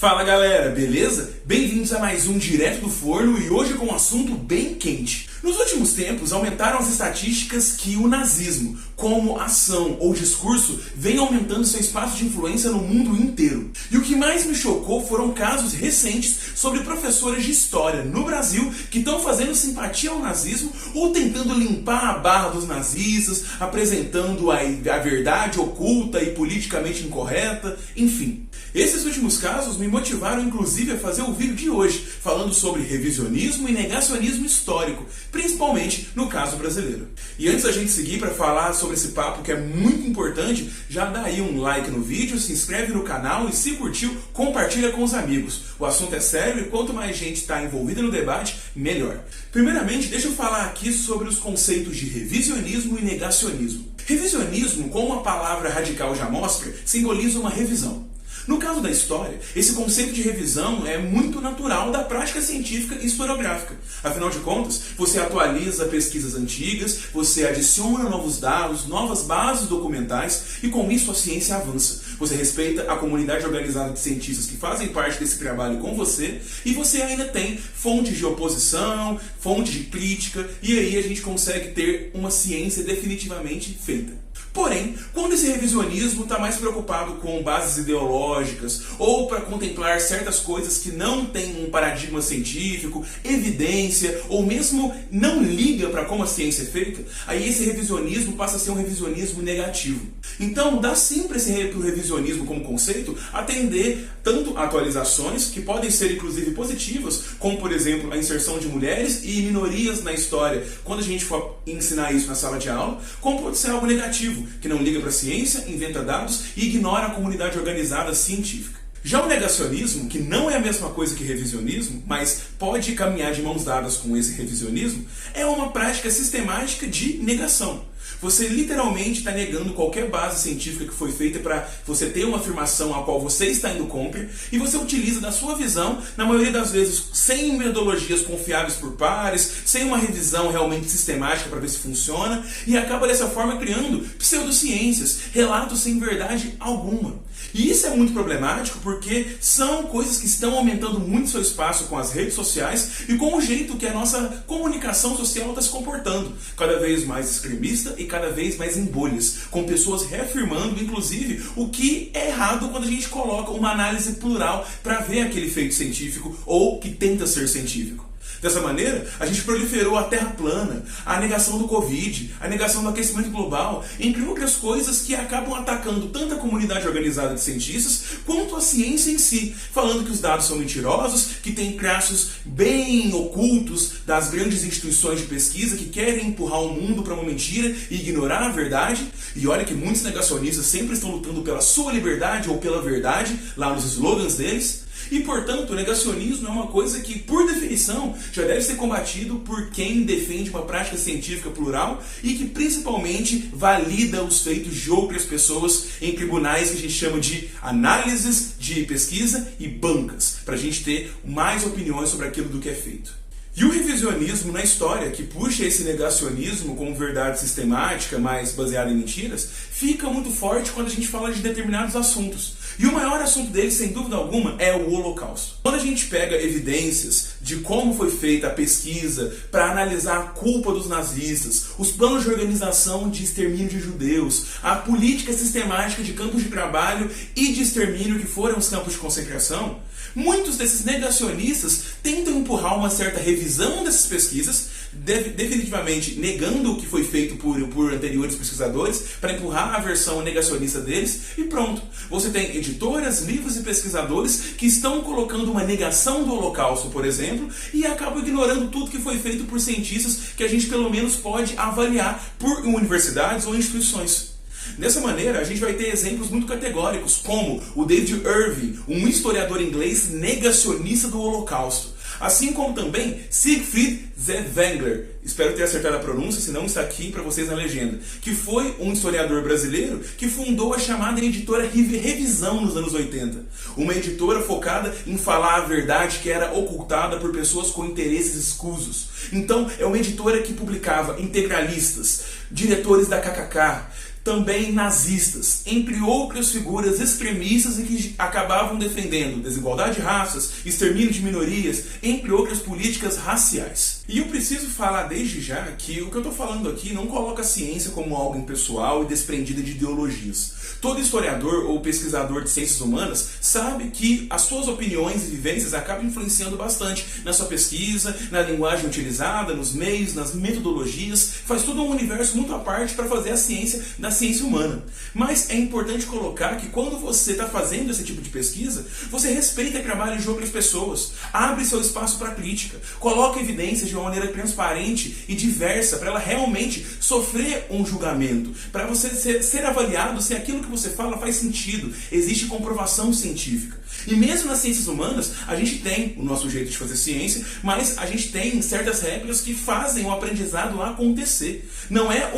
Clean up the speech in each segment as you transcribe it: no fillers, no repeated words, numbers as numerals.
Fala galera, beleza? Bem-vindos a mais um Direto do Forno e hoje com um assunto bem quente. Nos últimos tempos aumentaram as estatísticas que o nazismo, como ação ou discurso, vem aumentando seu espaço de influência no mundo inteiro. E o que mais me chocou foram casos recentes sobre professores de história no Brasil que estão fazendo simpatia ao nazismo ou tentando limpar a barra dos nazistas, apresentando a verdade oculta e politicamente incorreta, enfim. Esses últimos casos me motivaram inclusive a fazer o vídeo de hoje, falando sobre revisionismo e negacionismo histórico, principalmente no caso brasileiro. E antes da gente seguir para falar sobre esse papo que é muito importante, já dá aí um like no vídeo, se inscreve no canal e se curtiu, compartilha com os amigos. O assunto é sério e quanto mais gente está envolvida no debate, melhor. Primeiramente, deixa eu falar aqui sobre os conceitos de revisionismo e negacionismo. Revisionismo, como a palavra radical já mostra, simboliza uma revisão. No caso da história, esse conceito de revisão é muito natural da prática científica e historiográfica. Afinal de contas, você atualiza pesquisas antigas, você adiciona novos dados, novas bases documentais e com isso a ciência avança. Você respeita a comunidade organizada de cientistas que fazem parte desse trabalho com você e você ainda tem fontes de oposição, fontes de crítica e aí a gente consegue ter uma ciência definitivamente feita. Porém, quando esse revisionismo está mais preocupado com bases ideológicas ou para contemplar certas coisas que não têm um paradigma científico, evidência ou mesmo não liga para como a ciência é feita, aí esse revisionismo passa a ser um revisionismo negativo. Então, dá sim para esse revisionismo como conceito atender tanto a atualizações, que podem ser inclusive positivas, como por exemplo a inserção de mulheres e minorias na história, quando a gente for ensinar isso na sala de aula, como pode ser algo negativo, que não liga para a ciência, inventa dados e ignora a comunidade organizada científica. Já o negacionismo, que não é a mesma coisa que revisionismo, mas pode caminhar de mãos dadas com esse revisionismo, é uma prática sistemática de negação. Você literalmente está negando qualquer base científica que foi feita para você ter uma afirmação a qual você está indo contra e você utiliza da sua visão, na maioria das vezes sem metodologias confiáveis por pares, sem uma revisão realmente sistemática para ver se funciona e acaba dessa forma criando pseudociências, relatos sem verdade alguma. E isso é muito problemático porque são coisas que estão aumentando muito seu espaço com as redes sociais e com o jeito que a nossa comunicação social está se comportando, cada vez mais extremista e cada vez mais em bolhas, com pessoas reafirmando, inclusive, o que é errado quando a gente coloca uma análise plural para ver aquele feito científico ou que tenta ser científico. Dessa maneira, a gente proliferou a terra plana, a negação do Covid, a negação do aquecimento global, entre outras coisas que acabam atacando tanto a comunidade organizada de cientistas quanto a ciência em si, falando que os dados são mentirosos, que tem traços bem ocultos das grandes instituições de pesquisa que querem empurrar o mundo para uma mentira e ignorar a verdade. E olha que muitos negacionistas sempre estão lutando pela sua liberdade ou pela verdade, lá nos slogans deles. E, portanto, o negacionismo é uma coisa que, por definição, já deve ser combatido por quem defende uma prática científica plural e que, principalmente, valida os feitos de outras pessoas em tribunais que a gente chama de análises de pesquisa e bancas, para a gente ter mais opiniões sobre aquilo do que é feito. E o revisionismo na história, que puxa esse negacionismo como verdade sistemática, mas baseada em mentiras, fica muito forte quando a gente fala de determinados assuntos. E o maior assunto dele, sem dúvida alguma, é o Holocausto. Quando a gente pega evidências de como foi feita a pesquisa para analisar a culpa dos nazistas, os planos de organização de extermínio de judeus, a política sistemática de campos de trabalho e de extermínio que foram os campos de concentração, muitos desses negacionistas tentam empurrar uma certa revisão dessas pesquisas, definitivamente negando o que foi feito por anteriores pesquisadores, para empurrar a versão negacionista deles, e pronto. Você tem editoras, livros e pesquisadores que estão colocando uma negação do Holocausto, por exemplo, e acabam ignorando tudo que foi feito por cientistas que a gente pelo menos pode avaliar por universidades ou instituições. Dessa maneira, a gente vai ter exemplos muito categóricos, como o David Irving, um historiador inglês negacionista do Holocausto, assim como também Siegfried Zewangler, espero ter acertado a pronúncia, senão está aqui para vocês na legenda, que foi um historiador brasileiro que fundou a chamada editora Revisão nos anos 80, uma editora focada em falar a verdade que era ocultada por pessoas com interesses escusos. Então, é uma editora que publicava integralistas, diretores da KKK, também nazistas, entre outras figuras extremistas e que acabavam defendendo desigualdade de raças, extermínio de minorias, entre outras políticas raciais. E eu preciso falar desde já que o que eu estou falando aqui não coloca a ciência como algo impessoal e desprendida de ideologias. Todo historiador ou pesquisador de ciências humanas sabe que as suas opiniões e vivências acabam influenciando bastante na sua pesquisa, na linguagem utilizada, nos meios, nas metodologias, faz todo um universo muito à parte para fazer a ciência da ciência humana. Mas é importante colocar que quando você está fazendo esse tipo de pesquisa, você respeita o trabalho de outras pessoas, abre seu espaço para crítica, coloca evidências de uma maneira transparente e diversa para ela realmente sofrer um julgamento, para você ser avaliado se aquilo que você fala faz sentido, existe comprovação científica. E mesmo nas ciências humanas, a gente tem o nosso jeito de fazer ciência, mas a gente tem certas regras que fazem o aprendizado acontecer. Não é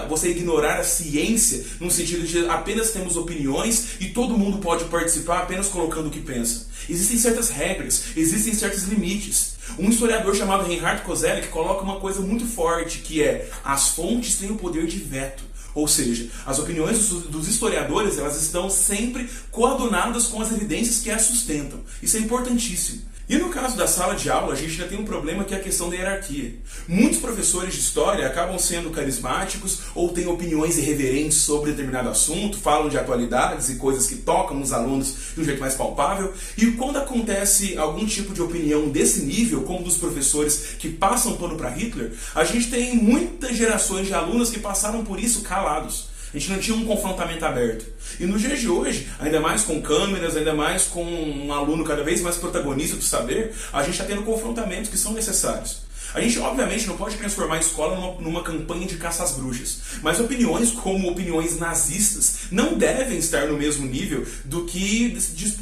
você ignorar a ciência no sentido de apenas temos opiniões e todo mundo pode participar apenas colocando o que pensa. Existem certas regras, existem certos limites. Um historiador chamado Reinhard Koselleck coloca uma coisa muito forte, que é: as fontes têm o poder de veto. Ou seja, as opiniões dos historiadores, elas estão sempre coadunadas com as evidências que as sustentam. Isso é importantíssimo. E no caso da sala de aula, a gente já tem um problema que é a questão da hierarquia. Muitos professores de história acabam sendo carismáticos ou têm opiniões irreverentes sobre determinado assunto, falam de atualidades e coisas que tocam os alunos de um jeito mais palpável. E quando acontece algum tipo de opinião desse nível, como dos professores que passam pano para Hitler, a gente tem muitas gerações de alunos que passaram por isso calados. A gente não tinha um confrontamento aberto. E nos dias de hoje, ainda mais com câmeras, ainda mais com um aluno cada vez mais protagonista do saber, a gente está tendo confrontamentos que são necessários. A gente, obviamente, não pode transformar a escola numa campanha de caça às bruxas. Mas opiniões como opiniões nazistas não devem estar no mesmo nível do que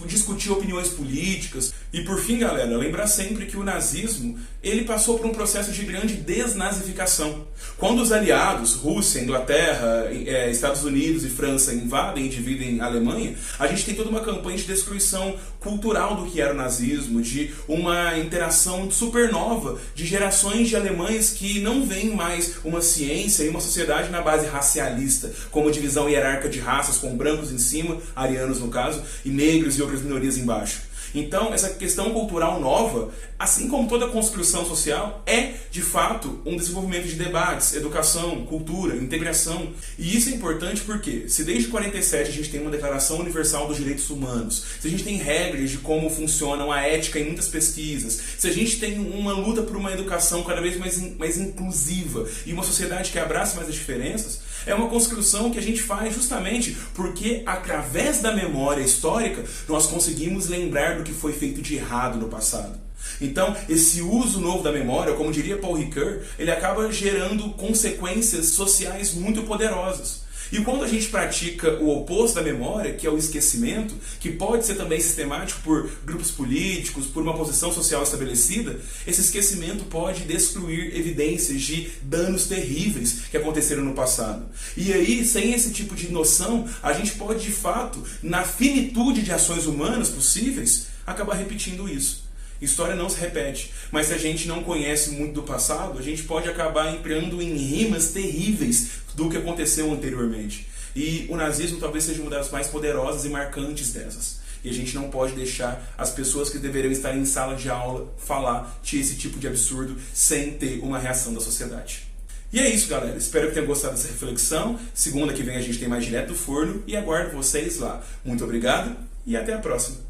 discutir opiniões políticas. E por fim, galera, lembrar sempre que o nazismo ele passou por um processo de grande desnazificação. Quando os aliados, Rússia, Inglaterra, Estados Unidos e França invadem e dividem a Alemanha, a gente tem toda uma campanha de destruição cultural do que era o nazismo, de uma interação supernova de gerações de alemães que não veem mais uma ciência e uma sociedade na base racialista, como divisão hierárquica de raças, com brancos em cima, arianos no caso, e negros e outras minorias embaixo. Então, essa questão cultural nova, assim como toda a construção social, é, de fato, um desenvolvimento de debates, educação, cultura, integração. E isso é importante porque, se desde 47 a gente tem uma Declaração Universal dos Direitos Humanos, se a gente tem regras de como funcionam a ética em muitas pesquisas, se a gente tem uma luta por uma educação cada vez mais inclusiva e uma sociedade que abraça mais as diferenças, é uma construção que a gente faz justamente porque, através da memória histórica, nós conseguimos lembrar do que foi feito de errado no passado. Então, esse uso novo da memória, como diria Paul Ricoeur, ele acaba gerando consequências sociais muito poderosas. E quando a gente pratica o oposto da memória, que é o esquecimento, que pode ser também sistemático por grupos políticos, por uma posição social estabelecida, esse esquecimento pode destruir evidências de danos terríveis que aconteceram no passado. E aí, sem esse tipo de noção, a gente pode, de fato, na finitude de ações humanas possíveis, acabar repetindo isso. História não se repete, mas se a gente não conhece muito do passado, a gente pode acabar entrando em rimas terríveis do que aconteceu anteriormente. E o nazismo talvez seja uma das mais poderosas e marcantes dessas. E a gente não pode deixar as pessoas que deveriam estar em sala de aula falar de esse tipo de absurdo sem ter uma reação da sociedade. E é isso, galera. Espero que tenham gostado dessa reflexão. Segunda que vem a gente tem mais Direto do Forno e aguardo vocês lá. Muito obrigado e até a próxima.